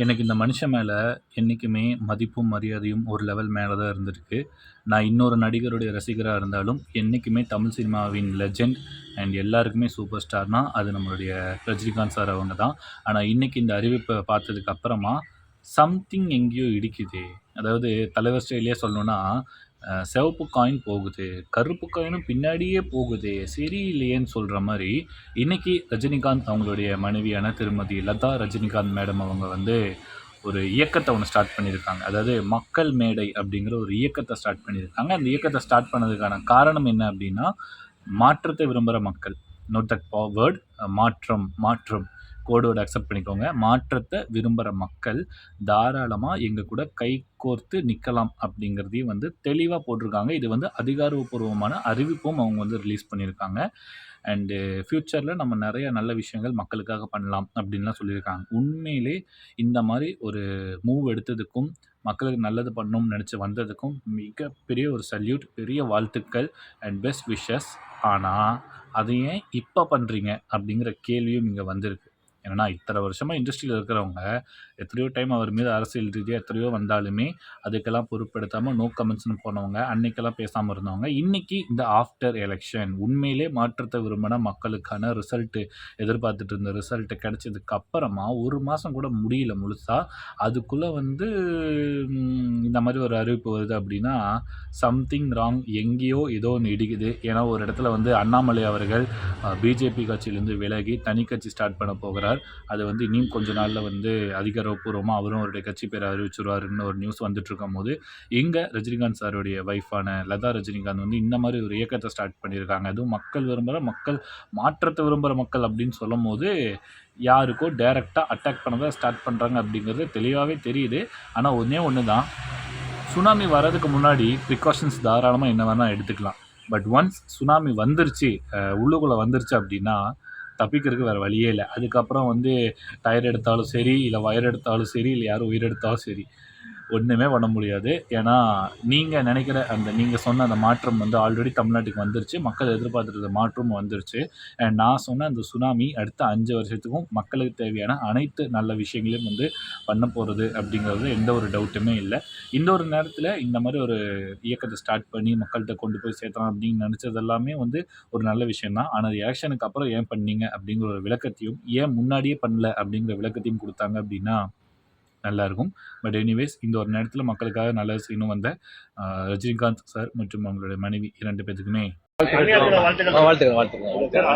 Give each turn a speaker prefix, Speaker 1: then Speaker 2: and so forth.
Speaker 1: எனக்கு இந்த மனுஷன் மேலே என்றைக்குமே மதிப்பும் மரியாதையும் ஒரு லெவல் மேலே தான் இருந்திருக்கு. நான் இன்னொரு நடிகருடைய ரசிகராக இருந்தாலும் என்றைக்குமே தமிழ் சினிமாவின் லெஜெண்ட் அண்ட் எல்லாருக்குமே சூப்பர் ஸ்டார்னா அது நம்மளுடைய ரஜினிகாந்த் சார் அவங்க தான். ஆனால் இன்றைக்கி இந்த அறிவிப்பை பார்த்ததுக்கு அப்புறமா சம்திங் எங்கேயோ இடிக்குது. அதாவது தலைவர் ஸ்டைலே சொல்லணும்னா சிவப்பு காயின் போகுது, கருப்பு காயினும் பின்னாடியே போகுது, சரியில்லையேன்னு சொல்கிற மாதிரி இன்றைக்கி ரஜினிகாந்த் அவங்களுடைய மனைவியான திருமதி லதா ரஜினிகாந்த் மேடம் அவங்க வந்து ஒரு இயக்கத்தை ஒன்று ஸ்டார்ட் பண்ணியிருக்காங்க. அதாவது மக்கள் மேடை அப்படிங்கிற ஒரு இயக்கத்தை ஸ்டார்ட் பண்ணியிருக்காங்க. அந்த இயக்கத்தை ஸ்டார்ட் பண்ணதுக்கான காரணம் என்ன அப்படின்னா, மாற்றத்தை விரும்புகிற மக்கள், நோட் தட் வேர்ட், மாற்றம் மாற்றம் கோடோடு அக்செப்ட் பண்ணிக்கோங்க. மாற்றத்தை விரும்புகிற மக்கள் தாராளமாக எங்கள் கூட கை கோர்த்து நிற்கலாம் அப்படிங்கிறதையும் வந்து தெளிவாக போட்டிருக்காங்க. இது வந்து அதிகாரப்பூர்வமான அறிவிப்பும் அவங்க வந்து ரிலீஸ் பண்ணியிருக்காங்க. அண்டு ஃப்யூச்சரில் நம்ம நிறைய நல்ல விஷயங்கள் மக்களுக்காக பண்ணலாம் அப்படின்லாம் சொல்லியிருக்காங்க. உண்மையிலே இந்த மாதிரி ஒரு மூவ் எடுத்ததுக்கும் மக்களுக்கு நல்லது பண்ணணும்னு நினச்சி வந்ததுக்கும் மிகப்பெரிய ஒரு சல்யூட், பெரிய வாழ்த்துக்கள் அண்ட் பெஸ்ட் விஷஸ். ஆனால் அதை ஏன் இப்போ பண்ணுறீங்க அப்படிங்கிற கேள்வியும் இங்கே வந்திருக்கு. ஏன்னா இத்தனை வருஷமாக இண்டஸ்ட்ரியில் இருக்கிறவங்க எத்தனையோ டைம் அவர் மீது அரசியல் ரீதியாக எத்தனையோ வந்தாலுமே அதுக்கெல்லாம் பொருட்படுத்தாமல் நோ கமெண்ட்ஸ்னு போனவங்க, அன்னைக்கெல்லாம் பேசாமல் இருந்தவங்க, இன்றைக்கி இந்த ஆஃப்டர் எலெக்ஷன் உண்மையிலே மாற்றத்தை விரும்பின மக்களுக்கான ரிசல்ட்டு எதிர்பார்த்துட்டு இருந்த ரிசல்ட்டு கிடைச்சதுக்கு அப்புறமா ஒரு மாதம் கூட முடியல முழுசாக. அதுக்குள்ளே வந்து இந்த மாதிரி ஒரு அறிவிப்பு வருது அப்படின்னா சம்திங் ராங், எங்கேயோ ஏதோ ஒன்று இடிக்குது. ஏன்னா ஒரு இடத்துல வந்து அண்ணாமலை அவர்கள் பிஜேபி கட்சியிலேருந்து விலகி தனி கட்சி ஸ்டார்ட் பண்ண போகிறார். அது வந்து இன்னும் கொஞ்ச நாளில் வந்து அதிகாரப்பூர்வமாக அவரும் அவருடைய கட்சி பேரை அறிவிச்சிருவாருன்னு ஒரு நியூஸ் வந்துட்டு இருக்கும் போது, இங்கே ரஜினிகாந்த் சாருடைய ஒய்ஃபான லதா ரஜினிகாந்த் வந்து இந்த மாதிரி ஒரு இயக்கத்தை ஸ்டார்ட் பண்ணியிருக்காங்க. அதுவும் மக்கள் விரும்புகிற மக்கள், மாற்றத்தை விரும்புகிற மக்கள் அப்படின்னு சொல்லும் போது யாருக்கோ டைரெக்டாக அட்டாக் பண்ண தான் ஸ்டார்ட் பண்ணுறாங்க அப்படிங்கிறது தெளிவாகவே தெரியுது. ஆனால் ஒன்று தான், சுனாமி வர்றதுக்கு முன்னாடி ப்ரிகாஷன்ஸ் தாராளமாக என்ன வேணால் எடுத்துக்கலாம். பட் ஒன்ஸ் சுனாமி வந்துருச்சு, உள்ளுக்குள்ளே வந்துருச்சு அப்படின்னா தப்பிக்கிறதுக்கு வேறு வழியே இல்லை. அதுக்கப்புறம் வந்து டயர் எடுத்தாலும் சரி, இல்லை வயர் எடுத்தாலும் சரி, இல்லை யாரும் உயிர் எடுத்தாலும் சரி, ஒன்றுமே பண்ண முடியாது. ஏன்னா நீங்கள் நினைக்கிற நீங்கள் சொன்ன அந்த மாற்றம் வந்து ஆல்ரெடி தமிழ்நாட்டுக்கு வந்துருச்சு. மக்கள் எதிர்பார்த்துருந்த மாற்றமும் வந்துருச்சு. அண்ட் நான் சொன்ன அந்த சுனாமி அடுத்த 5 வருஷத்துக்கும் மக்களுக்கு தேவையான அனைத்து நல்ல விஷயங்களையும் வந்து பண்ண போகிறது அப்படிங்கிறது எந்த ஒரு டவுட்டுமே இல்லை. இந்த ஒரு நேரத்தில் இந்த மாதிரி ஒரு இயக்கத்தை ஸ்டார்ட் பண்ணி மக்கள்கிட்ட கொண்டு போய் சேர்த்தலாம் அப்படின்னு நினச்சது எல்லாமே வந்து ஒரு நல்ல விஷயம் தான். ஆனால் எலெக்ஷனுக்கு அப்புறம் ஏன் பண்ணீங்க அப்படிங்கிற ஒரு விளக்கத்தையும், ஏன் முன்னாடியே பண்ணல அப்படிங்கிற விளக்கத்தையும் கொடுத்தாங்க அப்படின்னா நல்லாயிருக்கும். பட் எனிவேஸ் இந்த ஒரு நேரத்தில் மக்களுக்காக நல்லது செய்யணும் வந்த ரஜினிகாந்த் சார் மற்றும் அவங்களுடைய மனைவி 2 பேத்துக்குமே
Speaker 2: வாழ்த்துக்கள்.